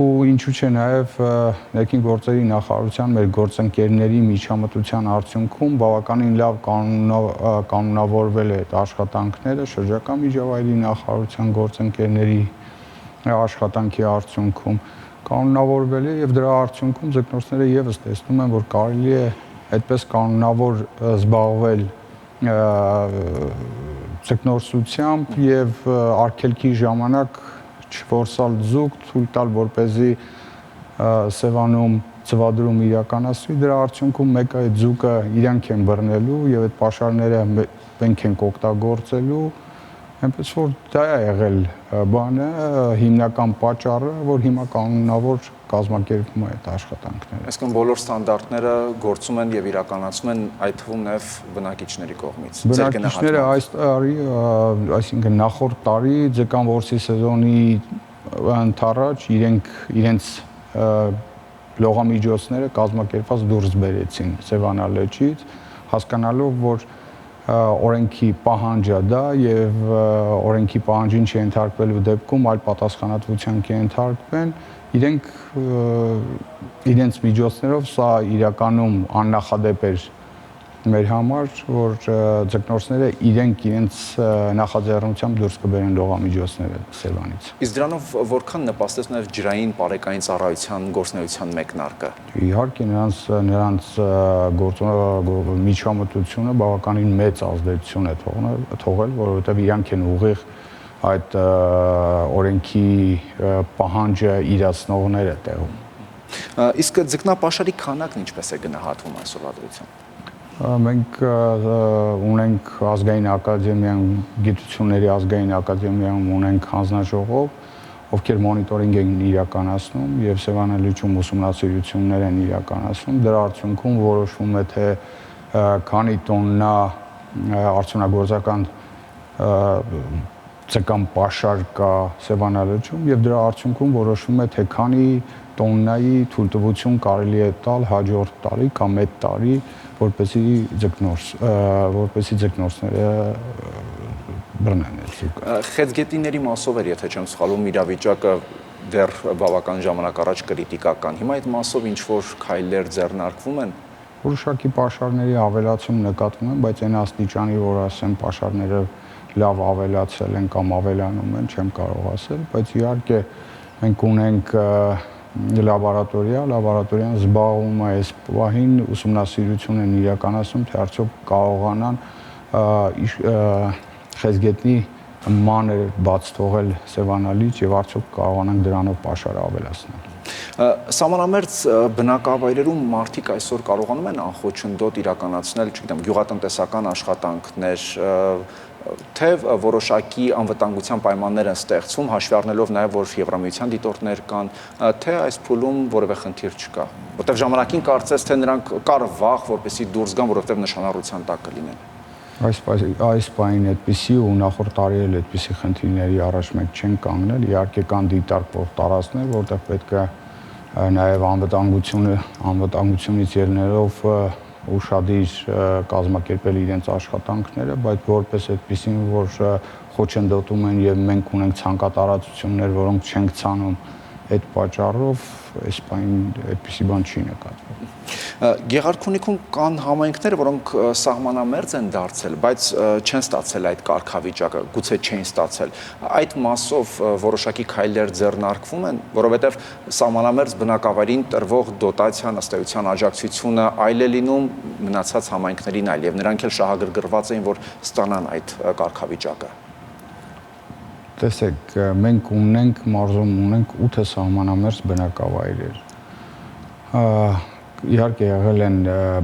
ու ինչու՞ չէ նաև ներքին գործերի նախարարության մեր գործընկերների միջամտության արդյունքում բավականին լավ կանոնավորվել է այդ աշխատանքները շրջակա միջավայրի նախարարության գործընկերների աշխատանքի արդյունքում կանոնավորվել է եւ դրա արդյունքում ձկնորսները եւս տեսնում են, որ կարելի է այդպես կանոնավոր զբաղվել ձկնորսությամբ եւ արգելքի ժամանակ չորսալ ձուկ, թույլ տալ, որպեսզի Սևանում ծվադրում իրականացվի, դրա արդյունքում մեկը այդ ձուկը իրանք են բռնելու եւ այդ պաշարները մենք ենք օգտագործելու, այնպես որ դա է եղել բանը, հիմնական պատճառը, որ հիմա կանոնավոր կազմակերպում է այդ աշխատանքները։ Այսինքն բոլոր ստանդարտները գործում են եւ իրականացվում են այդ թվում նաեւ բնակիչների կողմից։ Բնակիչները այս տարի, այսինքն նախորդ տարի ձկան որսի սեզոնի ընթառաջ իրենց լողամիջոցները կազմակերպված դուրս բերեցին Սևանա լճից, հասկանալով, որ օրենքի պահանջը դա եւ օրենքի պահանջին չենթարկվելու դեպքում այլ պատասխանատվության կենթարկվեն, իրենց միջոցներով սա իրականում աննախադեպ էր մեր համար, որ ձկնորսները իրենց նախաձեռնությամբ դուրս կբերեն լողամիջոցները Սևանից։ Իսկ դրանով որքան նպաստեց նաև ջրային բարեկային ծառայության գործունեության մեկնարկը։ Իհարկե նրանց միջամտությունը բավականին մեծ ազդեցություն է թողել, որովհետև իրանք են ուղիղ այդ օրենքի պահանջը իրացնողները տեղում։ Իսկ ձկնապաշարի քանակն ինչպես է գնահատվում այսօրվա դրությամբ։ Մենք ունենք ազգային ակադեմիան, գիտությունների ազգային ակադեմիայում ունենք հանձնաժողով, ովքեր մոնիտորինգ են իրականացնում եւ Սևանա լճում ուսումնասիրություններ են իրականացնում։ Դրա արդյունքում որոշվում է թե քանի տոննա արդյունագործական ձկան պաշար կա Սևանա լճում եւ դրա արդյունքում որոշվում է թե քանի տոննայի թույլտվություն կարելի է տալ հաջորդ տարի կամ այդ տարի, որպեսզի ձկնորսները բռնեն այդ ձուկը։ Խեցգետիների մասով էր, եթե չեմ սխալվում, իրավիճակը դեռ բավական ժամանակ առաջ կրիտիկական։ Հիմա այդ մասով ինչ որ քայլեր ձեռնարկվում են։ Որոշակի պաշարների ավելացում նկատվում են, բայց այն աստիճանի, որ ասեմ պաշարները լավ ավելացել են կամ ավելանում են, չեմ կարող ասել, բայց իհարկե մենք ունենք լաբորատորիան զբաղվում է այս պահին ուսումնասիրություն են իրականացնում, թե արդյոք կարողանան խեցգետնի մանր բաց թողել Սևանա լիճ եւ արդյոք կարողանանք դրանով պաշարը ավելացնել։ Սահմանամերձ բնակավայրերում մարդիկ այսօր կարողանում են անխոչնդոտ իրականացնել, չգիտեմ, գյուղատնտեսական աշխատանքներ, թե որոշակի անվտանգության պայմաններ են ստեղծվում, հաշվի առնելով նաև որ Եվրամիության դիտորդներ կան, թե այս փուլում որևէ խնդիր չկա, որտեղ ժամանակին կարծես թե նրանք կար վախ, որպեսզի դուրս գան, որովհետև նշանառության տակ կլինեն։ Այս պահին այդպիսի ու նախորդ տարի էլ այդպիսի խնդիրների առաջ մենք չենք կանգնել, իհարկե կան դիտարկվող տարածքներ, որտեղ պետք է նաև անվտանգությունից ելնելով ուշադիր կազմակերպել իրենց աշխատանքները, բայց որպես այդպեսին, որ խոչընդոտում են եւ մենք ունենք ցանկատարածություններ, որոնք չենք ցանում այդ պատճառով, այս բան այդպիսի բան չի նկատվում։ Գեղարքունիքում կան համայնքներ, որոնք սահմանամերձ են դարձել, բայց չեն ստացել այդ կարգավիճակը, գուցե չեն ստացել։ Այդ մասով որոշակի քայլեր ձեռնարկվում են, որովհետև սահմանամերձ բնակավայրին տրվող դոտացիան, ըստ էության աջակցությունը այլ է լինում մնացած համայնքներին այլ, եւ նրանք էլ շահագրգռված էին, որ ստանան այդ կարգավիճակը։ Տեսեք, մենք մարզում ունենք 8 սահմանամերձ բնակավայրեր։ Իհարկե եղել են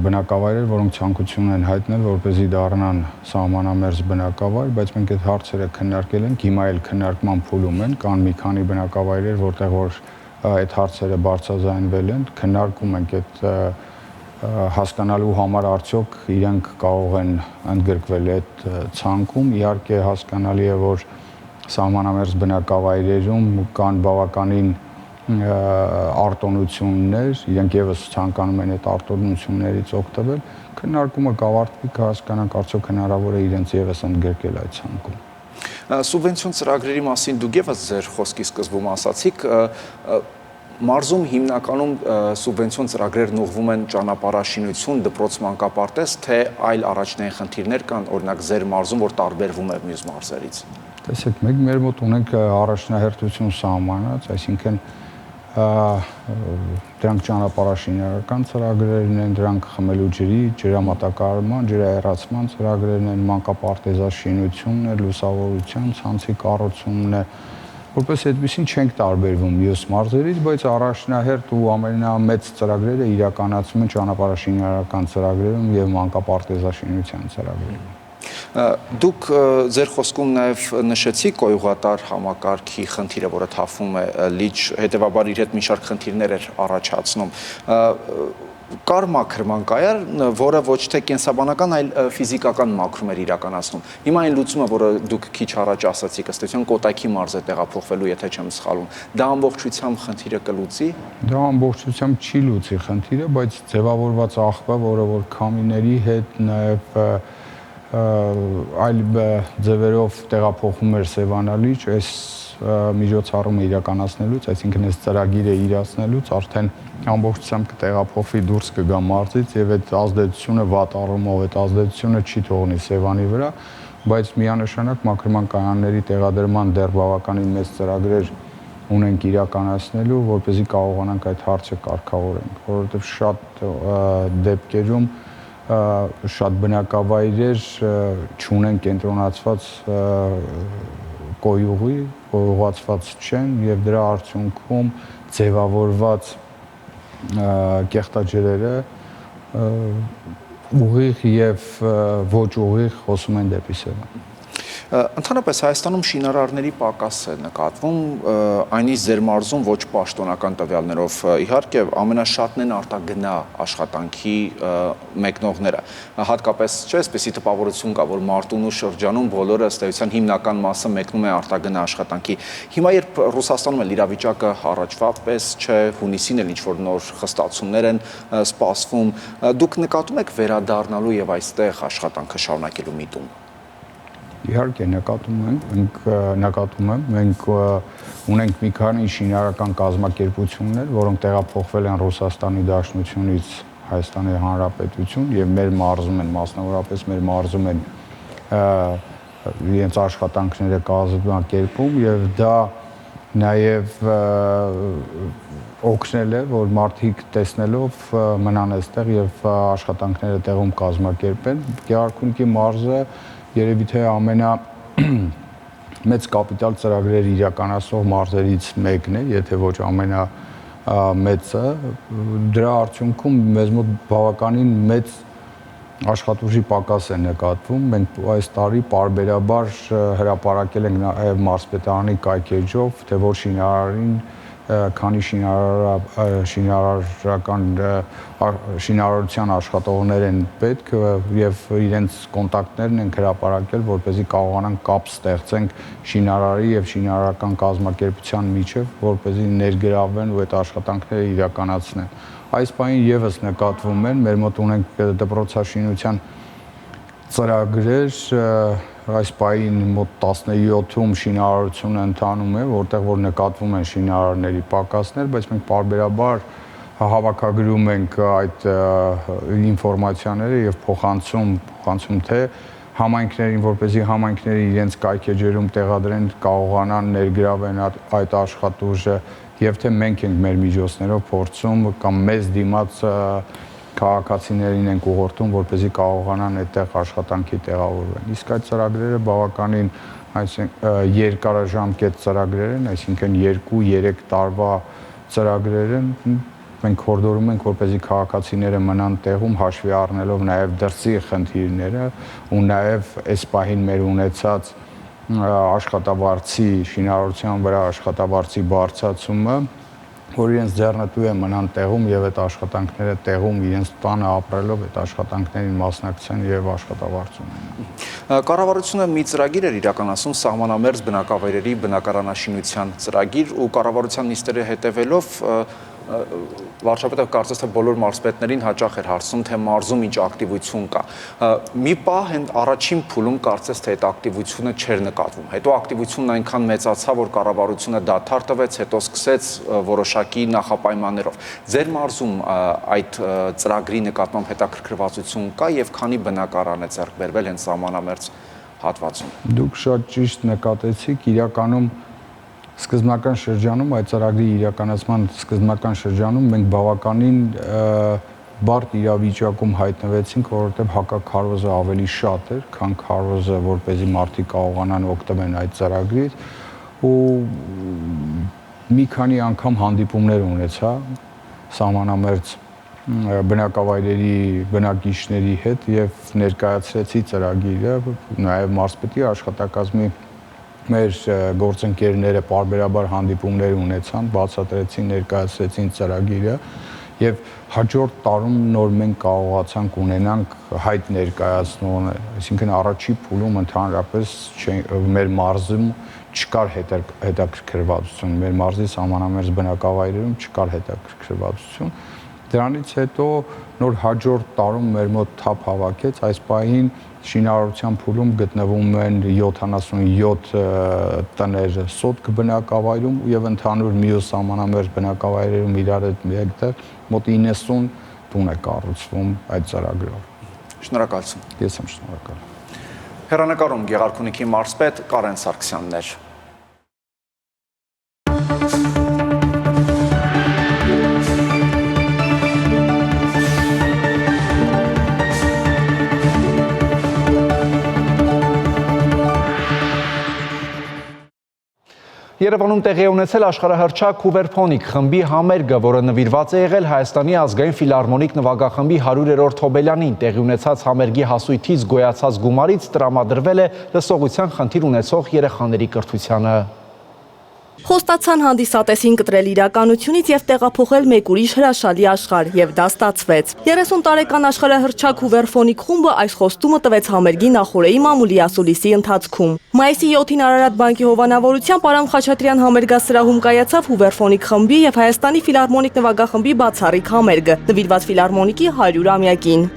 բնակավայրեր, որոնք ցանկություն են հայտնել, որպեսզի դառնան սահմանամերձ բնակավայր, բայց մենք այդ հարցերը քննարկել ենք, հիմա էլ քննարկման փուլում են, կան մի քանի բնակավայրեր, որտեղ որ այդ հարցերը բարձրաձայնվել են, քննարկում ենք այդ հասկանալու համար արդյոք իրենք կարող են ընդգրկվել այդ ցանկում։ Իհարկե հասկանալի է, որ սահմանամերձ բնակավայրերում կան բավականին արտոնություններ, իրենք եւս ցանկանում են այդ արտոնություններից օգտվել, քննարկումը կավարտվի, կհասկանանք արդյոք հնարավոր է իրենց եւս ընդգրկել այդ ցանկում։ Սուբվենցիոն ծրագրերի մասին դուք եւս ձեր խոսքի սկզբում ասացիք, մարզում հիմնականում սուբվենցիոն ծրագրերն ուղղվում են ճանապարհաշինություն, դպրոց մանկապարտեզ, թե այլ առաջնային խնդիրներ կան, օրինակ ձեր մարզում, որ տարբերվում է մյուս մարզերից։ Տեսեք, մենք մեր մոտ ունենք առաջնահերթություն սահմանած, այսինքն դրանք ճանապարհաշինարական ծրագրերն են, դրանք խմելու ջրի, ջրամատակարարման, ջրահեռացման ծրագրերն են, մանկապարտեզաշինությունն է, լուսավորության ցանցի կառուցումն է, որպես այդպեսին չենք տարբերվում մյուս մարզերից, բայց առաջնահերթ ու ամենամեծ ծրագրերը իրականացվում են ճանապարհաշինարական ծրագրերում եւ մանկապարտեզաշինության ծրագրերում։ Դուք ձեր խոսքում նաև նշեցիք կոյուղատար համակարգի խնդիրը, որը թափվում է լիճ, հետևաբար իր հետ մի շարք խնդիրներ էր առաջացնում։ Կար մաքրման կայար, որը ոչ թե կենսաբանական, այլ ֆիզիկական մաքրում էր իրականացնում։ Հիմա այն լուծումը, որը դուք քիչ առաջ ասացիք, ըստ էության Կոտայքի մարզ է տեղափոխվելու, եթե չեմ սխալվում, դա ամբողջությամբ խնդիրը կլուծի։ Դա ամբողջությամբ չի լուծի խնդիրը, բայց ձևավորված աղբը, որը որ քամիների հետ նաև այլ ձևերով տեղափոխում էր Սևանալիճ, այս միջոցառումը իրականացնելուց, այսինքն այս ծրագիրը իրացնելուց արդեն ամբողջությամբ կտեղափոխվի դուրս կգա մարզից եւ այդ ազդեցությունը վատ առումով այդ ազդեցությունը չի թողնի Սևանի վրա, բայց միանշանակ մաքրման կայանների տեղադրման դեռ բավականին մեծ ծրագրեր ունենք իրականացնելու, որպեսզի կարողանանք այդ հարցը կարգավորենք, որովհետեւ շատ դեպքերում շատ բնակավայրեր չունեն կենտրոնացված կոյուղացված չեն եւ դրա արդյունքում ձևավորված կեղտաջրերը ուղիղ եւ ոչ ուղիղ հոսում են դեպի Սևան։ Ընդհանրապես Հայաստանում շինարարների պակաս է նկատվում, այնից ձեր մարզում ոչ պաշտոնական տվյալներով, իհարկե ամենաշատն են արտագնա աշխատանքի մեկնողները, հատկապես չէ, այսպեսի տպավորություն կա, որ Մարտունու շրջանում բոլորը ըստ էության հիմնական մասը մեկնում է արտագնա աշխատանքի։ Հիմա երբ Ռուսաստանում էլ իրավիճակը առաջվա պես չէ, հունիսին էլ ինչ-որ նոր խստացումներ են սպասվում, դուք նկատում եք վերադառնալու եւ այստեղ աշխատանքը շարունակելու միտում։ Իհարկե նկատում եմ, մենք ունենք մի քանի շինարարական կազմակերպություններ, որոնք տեղափոխվել են Ռուսաստանի Դաշնությունից Հայաստանի Հանրապետություն եւ մեր մարզում են, մասնավորապես մեր մարզում են իրենց աշխատանքները կազմակերպում եւ դա նաեւ օգնել է, որ մարդիկ տեսնելով մնան այստեղ եւ աշխատանքները տեղում կազմակերպեն։ Գեղարքունիքի մարզը երևի թե ամենամեծ կապիտալ ծրագրեր իրականացնող մարզերից մեկն է, եթե ոչ ամենամեծը, դրա արդյունքում մեզ մոտ բավականին մեծ աշխատուժի պակաս է նկատվում։ Մենք այս տարի պարբերաբար հրապարակել ենք նաև մարզպետարանի կայքեջով, թե որ շինարարին քանի շինարարության աշխատողներ են պետք եւ իրենց կոնտակտներն են հրապարակել, որպեսզի կարողանան կապ ստեղծենք շինարարի եւ շինարարական կազմակերպության միջեւ, որպեսզի ներգրավվեն ու այդ աշխատանքները իրականացնեն։ Այս բանին եւս նկատվում են, մեր մոտ ունենք դպրոցաշինության ծրագրեր, այս պահին մոտ 17-ում շինարարությունը ընթանում է, որտեղ որ նկատվում են շինարարների պակասներ, բայց մենք պարբերաբար հավաքագրում ենք այդ ինֆորմացիաները եւ փոխանցում թե համայնքներին, որպեսզի համայնքները իրենց կայքեջերում տեղադրեն, կարողանան ներգրավեն այդ աշխատուժը եւ թե մենք ենք մեր միջոցներով փորձում կամ մեզ դիմաց քաղաքացիներին ենք ուղղորդում, որպեսզի կարողանան այդտեղ աշխատանքի տեղավորվեն։ Իսկ այդ ծրագրերը բավականին երկարաժամկետ ծրագրեր են, այսինքն 2-3 տարվա ծրագրեր են։ Մենք հորդորում ենք, որպեսզի քաղաքացիները մնան տեղում, հաշվի առնելով նաև դրսի խնդիրները ու նաև այս պահին մեր ունեցած աշխատավարձի շինարարության վրա աշխատավարձի բարձրացումը որ իրենց ձեռնտու է մնան տեղում եւ այդ աշխատանքները տեղում իրենց տանը ապրելով այդ աշխատանքներին մասնակցեն եւ աշխատավարձ ունենան։ Կառավարությունը մի ծրագիր էր իրականացնում սահմանամերձ բնակավայրերի բնակարանաշինության ծրագիր ու կառավարության նիստերի հետևելով վարչապետը կարծես թե բոլոր մարզպետներին հաճախ էր հարցնում, թե մարզում ինչ ակտիվություն կա։ Մի պահ առաջին փուլում կարծես թե այդ ակտիվությունը չէր նկատվում։ Հետո ակտիվությունն այնքան մեծացավ, որ կառավարությունը դադար տվեց, հետո սկսեց որոշակի նախապայմաններով։ Ձեր մարզում այդ ծրագրի նկատմամբ հետաքրքրվածություն կա եւ քանի բնակարան է ձեռք բերվել հենց սահմանամերձ հատվածում։ Դուք շատ ճիշտ նկատեցիք, իրականում սկզբնական շրջանում այդ ծրագրի իրականացման սկզբնական շրջանում մենք բավականին բարդ իրավիճակում հայտնվեցինք, որովհետև հակաքարոզը ավելի շատ էր, քան քարոզը, որպեսզի մարդիկ կարողանան օգտվել այդ ծրագրից ու մի քանի անգամ հանդիպումներ ունեցա սահմանամերձ բնակավայրերի բնակիչների հետ եւ ներկայացրեցի ծրագիրը, նաեւ մարզպետի աշխատակազմի մեր գործընկերները պարբերաբար հանդիպումներ ունեցան, բացատրեցին, ներկայացրեցին ծրագիրը եւ հաջորդ տարում նոր մենք կարողացանք ունենանք հայտ ներկայացնողը, այսինքն առաջի փուլում ընդհանրապես մեր մարզում չկար հետաքրքրվածություն, մեր մարզի սահմանամերձ բնակավայրերում չկար հետաքրքրվածություն։ Դրանից հետո նոր հաջորդ տարում մեր մոտ թափ հավաքեց, այս պահին շինարարության փուլում գտնվում են 77 տներ սոտք բնակավայրում եւ ընդհանուր մյուս սահմանամերձ բնակավայրերում իրար հետ մեկտեղ մոտ 90 տուն է կառուցվում այդ ծրագրով։ Շնորհակալություն։ Ես եմ շնորհակալ։ Հեռանկարում Գեղարքունիքի մարզպետ Կարեն Սարգսյանն էր։ Երևանում տեղի է ունեցել աշխարհահռչակ Հուվերփոնիկ խմբի համերգը, որը նվիրված է եղել Հայաստանի ազգային ֆիլհարմոնիկ նվագախմբի 100-րդ հոբելյանին։ Տեղի ունեցած համերգի հասույթից գոյացած գումարից տրամադրվել է լսողության խնդիր ունեցող երեխաների կրթությանը։ Խոստացան հանդիսատեսին կտրել իրականությունից եւ տեղափոխել մեկ ուրիշ հրաշալի աշխարհ եւ դա ստացվեց։ 30 տարեկան աշխարհահռչակ Հուվերփոնիկ խումբը այս խոստումը տվեց համերգի նախօրեի մամուլի ասուլիսի ընթացքում։ Մայիսի 7-ին Արարատ բանկի հովանավորությամբ Արամ Խաչատրյան համերգասրահում կայացավ Հուվերփոնիկ խմբի եւ Հայաստանի ֆիլհարմոնիկ նվագախմբի բացառիկ համերգը, նվիրված ֆիլհարմոնիկի 100-ամյակին։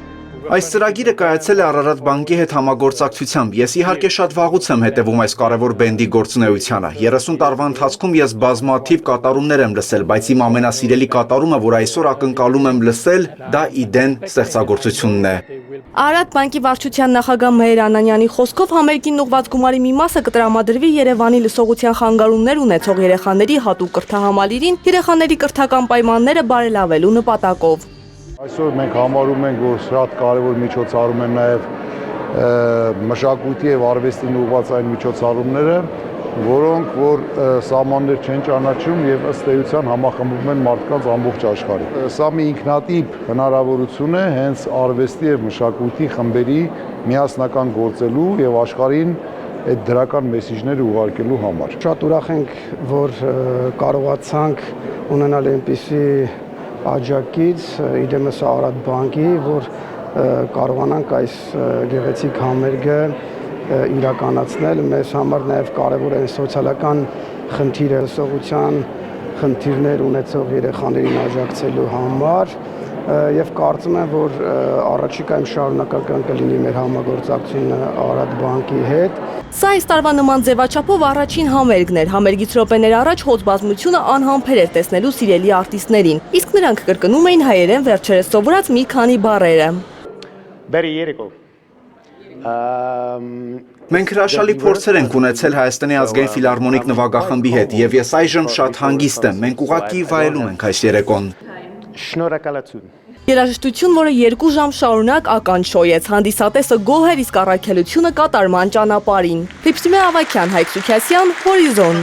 Այս ծրագիրը կայացել է Արարատ բանկի հետ համագործակցությամբ։ Ես իհարկե շատ վաղուց եմ հետևում այս կարևոր բենդի գործունեությանը։ 30 տարվա ընթացքում ես բազմաթիվ կատարումներ եմ լսել, բայց իմ ամենասիրելի կատարումը, որ այսօր ակնկալում եմ լսել, դա Իդեն ստեղծագործությունն է։ Արարատ բանկի վարչության նախագահ Մհեր Անանյանի խոսքով համերգին ուղղված գումարի մի մասը կտրամադրվի Երևանի լսողության խանգարումներ ունեցող երեխաների հատուկ կրթահամալիրին, երեխաների կրթական պայմանները բարելավելու նպատակով։ Այսօր մենք համարում ենք, որ շատ կարևոր միջոցառում են նաև մշակույթի եւ արվեստին ուղղված այն միջոցառումները, որոնք որ սահմաններ չեն ճանաչում եւ ըստ էության համախմբում են մարդկանց ամբողջ աշխարհում։ Սա մի ինքնատիպ հնարավորություն է հենց արվեստի եւ մշակույթի խմբերի միասնական գործելու եւ աշխարհին այդ դրական մեսիջները ուղարկելու համար։ Շատ ուրախ ենք, որ կարողացանք ունենալ այնպիսի աջակից իդեմս Արարատ բանկի, որ կարողանանք այս գեղեցիկ համերգը իրականացնել։ Մեզ համար նաև կարևոր է սոցիալական խնդիրը, լսողության խնդիրներ ունեցող երեխաներին աջակցելու համար եւ կարծում եմ, որ առաջիկայում շարունակական կլինի մեր համագործակցությունը Արարատ բանկի հետ։ Սա այս տարվա նման ձևաչափով առաջին համերգն էր։ Համերգից րոպեներ առաջ հոծ բազմությունը անհամբեր էր տեսնելու սիրելի արտիստներին, իսկ նրանք կրկնում էին հայերեն վերջերս սովորած մի քանի բառերը։ Բերի երեկո։ Մենք հրաշալի փորձեր ենք ունեցել Հայաստանի ազգային ֆիլհարմոնիկ նվագախմբի հետ եւ ես այժմ շատ հանգիստ եմ։ Մենք ուղղակի վայելում ենք այս երեկոն։ Շնորհակալություն։ Երաժշտություն, որը 2 ժամ շարունակ ականջոյեց, հանդիսատեսը գոհ էր, իսկ առաքելությունը կատարման ճանապարհին։ Ֆիփսիմե Ավակյան, Հայկ Սուքյասյան, Հորիզոն։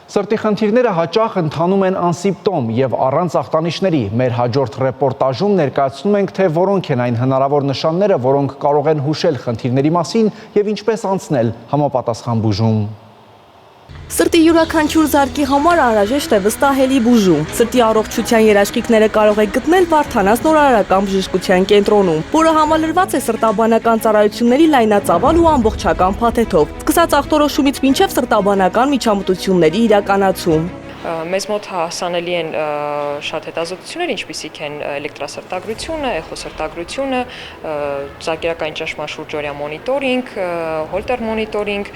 Սրտի խնդիրները հաճախ ընթանում են անսիմպտոմ եւ առանց ախտանիշների։ Մեր հաջորդ ռեպորտաժում ներկայացնում ենք, թե որոնք են այն հնարավոր նշանները, որոնք կարող են հուշել խնդիրների մասին եւ ինչպես անցնել համապատասխան բուժում։ Սրտի յուրաքանչյուր զարկի համար անհրաժեշտ է վստահելի բուժում։ Սրտի առողջության երաշխիքները կարող եք գտնել Վարդանանց նորարարական բժշկության կենտրոնում, որը համալրված է սրտաբանական ծառայությունների լայնածավալ ու ամբողջական փաթեթով, սկսած ախտորոշումից մինչև սրտաբանական միջամտությունների իրականացում։ Մեզ մոտ հասանելի են շատ հետազոտություններ, ինչպիսիք են էլեկտրասրտագրությունը, էխոսրտագրությունը, ծագերակային ճնշման-շուրջօրյա մոնիտորինգ, հոլտեր մոնիտորինգ,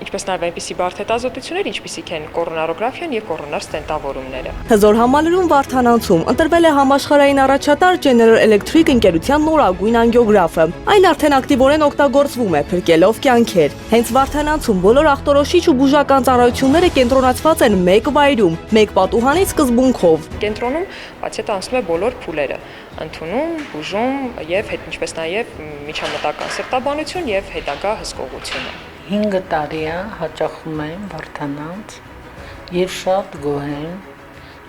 ինչպես նաև այնպիսի բարդ հետազոտություններ, ինչպիսիք են կորոնարոգրաֆիան եւ կորոնար ստենտավորումները։ Հզոր համալրում Վարդանանցում ընտրվել է համաշխարհային առաջատար General Electric ընկերության նորագույն անգիոգրաֆը։ Այն արդեն ակտիվորեն օգտագործվում է, փրկելով կյանքեր։ Հենց Վարդանանցում բոլոր ախտորոշիչ ու բուժական ծառայությունները կենտրոնացված են մեկ վայրում, մեկ պատուհանի սկզբունքով։ Կենտրոնում պացիենտը անցնում է բոլոր փուլերը՝ ընդունում, բուժում եւ ինչպես նաեւ միջամտական սրտաբանություն եւ հետագա հսկողությունը։ 5 տարի է հաճախում եմ Վարդանանց եւ շատ գոհ եմ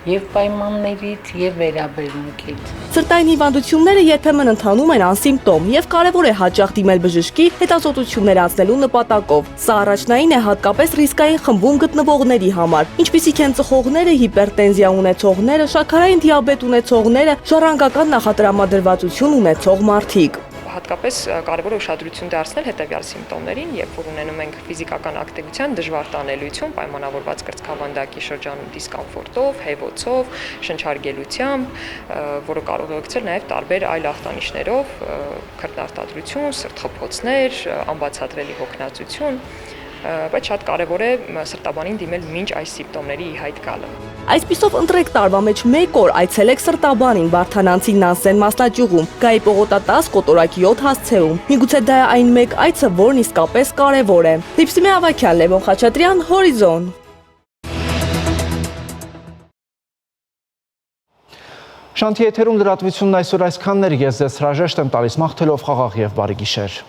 եւ պայմաններից եւ վերաբերմունքից։ Սրտային հիվանդությունները երբեմն ընթանում են անսիմպտոմ եւ կարեւոր է հաճախ դիմել բժշկի հետազոտություններ անցնելու նպատակով։ Սա առաջնային է հատկապես ռիսկային խմբում գտնվողների համար, ինչպիսիք են ծխողները, հիպերտենզիա ունեցողները, շաքարային դիաբետ ունեցողները, ժառանգական նախատրամադրվածություն ունեցող մարդիկ։ Հատկապես կարևոր է ուշադրություն դարձնել հետևյալ սիմպտոմներին, երբ որ ունենում ենք ֆիզիկական ակտիվության դժվար տանելիություն, պայմանավորված կրծքավանդակի շրջանում դիսկոմֆորտով, հեվոցով, շնչարգելությամբ, որը կարող է ուղեկցել նաև տարբեր այլ ախտանիշներով, քրտնարտադրություն, սրտխփոցներ, անբացատրելի հոգնածություն, բայց շատ կարևոր է սրտաբանին դիմել մինչ այս սիմպտոմների ի հայտ գալը։ Այսպիսով ընտրեք տարվա մեջ 1 օր այցելեք սրտաբանին Վարդանանցի Նանսեն մասնաճյուղում, Գայի պողոտատաս կոտորակի 7 հասցեում։ Միգուցե դա է այն մեկ այցը, որն իսկապես կարևոր է։ Լիպսիմե Ավագյան, Լևոն Խաչատրյան, Հորիզոն։ Շանթի եթերում լրատվությունն այսօր այսքանն էր, ես ձեզ հրաժեշտ եմ տալիս մաղթելով խաղաղ եւ բարի գիշեր։